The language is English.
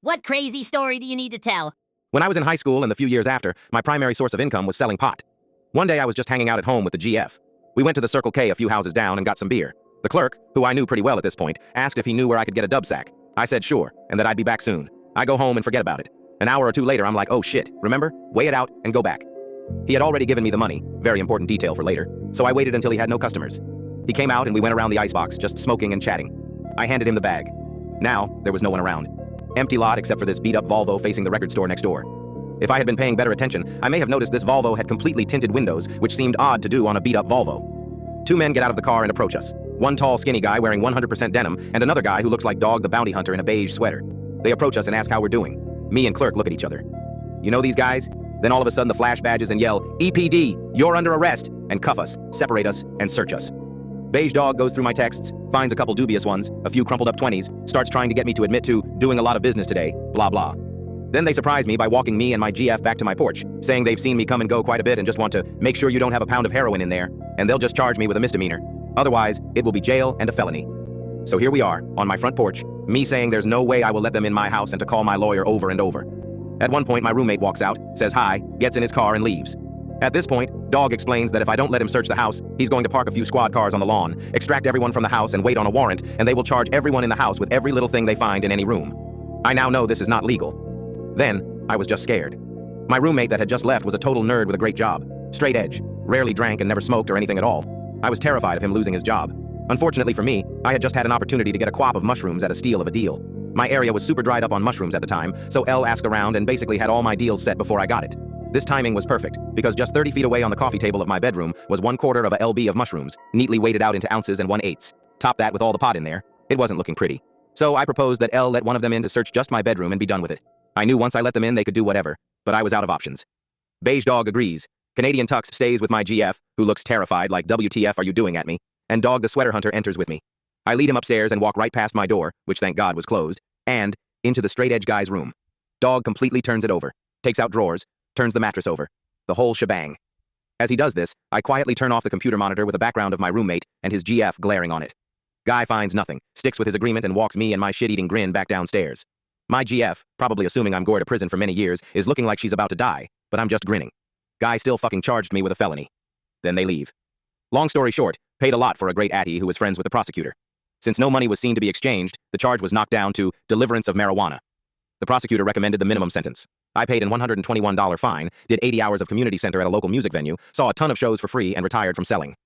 What crazy story do you need to tell? When I was in high school and the few years after, my primary source of income was selling pot. One day I was just hanging out at home with the GF. We went to the Circle K a few houses down and got some beer. The clerk, who I knew pretty well at this point, asked if he knew where I could get a dub sack. I said sure, and that I'd be back soon. I go home and forget about it. An hour or two later, I'm like, oh shit, remember? Weigh it out and go back. He had already given me the money, very important detail for later, so I waited until he had no customers. He came out and we went around the icebox, just smoking and chatting. I handed him the bag. Now, there was no one around. Empty lot except for this beat-up Volvo facing the record store next door. If I had been paying better attention, I may have noticed this Volvo had completely tinted windows, which seemed odd to do on a beat-up Volvo. Two men get out of the car and approach us. One tall, skinny guy wearing 100% denim, and another guy who looks like Dog the Bounty Hunter in a beige sweater. They approach us and ask how we're doing. Me and Clerk look at each other. You know these guys? Then all of a sudden the flash badges and yell, EPD, you're under arrest, and cuff us, separate us, and search us. Beige Dog goes through my texts, finds a couple dubious ones, a few crumpled up 20s, starts trying to get me to admit to doing a lot of business today, blah blah. Then they surprise me by walking me and my GF back to my porch, saying they've seen me come and go quite a bit and just want to make sure you don't have a pound of heroin in there, and they'll just charge me with a misdemeanor. Otherwise, it will be jail and a felony. So here we are, on my front porch, me saying there's no way I will let them in my house and to call my lawyer over and over. At one point, my roommate walks out, says hi, gets in his car and leaves. At this point, Dog explains that if I don't let him search the house, he's going to park a few squad cars on the lawn, extract everyone from the house and wait on a warrant, and they will charge everyone in the house with every little thing they find in any room. I now know this is not legal. Then, I was just scared. My roommate that had just left was a total nerd with a great job. Straight edge, rarely drank and never smoked or anything at all. I was terrified of him losing his job. Unfortunately for me, I had just had an opportunity to get a quap of mushrooms at a steal of a deal. My area was super dried up on mushrooms at the time, so L asked around and basically had all my deals set before I got it. This timing was perfect, because just 30 feet away on the coffee table of my bedroom was 1/4 of a LB of mushrooms, neatly weighted out into ounces and 1/8. Top that with all the pot in there. It wasn't looking pretty. So I proposed that L let one of them in to search just my bedroom and be done with it. I knew once I let them in they could do whatever, but I was out of options. Beige Dog agrees. Canadian Tux stays with my GF, who looks terrified like WTF are you doing at me, and Dog the Sweater Hunter enters with me. I lead him upstairs and walk right past my door, which thank God was closed, and into the straight edge guy's room. Dog completely turns it over, takes out drawers, turns the mattress over. The whole shebang. As he does this, I quietly turn off the computer monitor with a background of my roommate and his GF glaring on it. Guy finds nothing, sticks with his agreement and walks me and my shit-eating grin back downstairs. My GF, probably assuming I'm going to prison for many years, is looking like she's about to die, but I'm just grinning. Guy still fucking charged me with a felony. Then they leave. Long story short, paid a lot for a great atty who was friends with the prosecutor. Since no money was seen to be exchanged, the charge was knocked down to deliverance of marijuana. The prosecutor recommended the minimum sentence. I paid an $121 fine, did 80 hours of community center at a local music venue, saw a ton of shows for free, and retired from selling.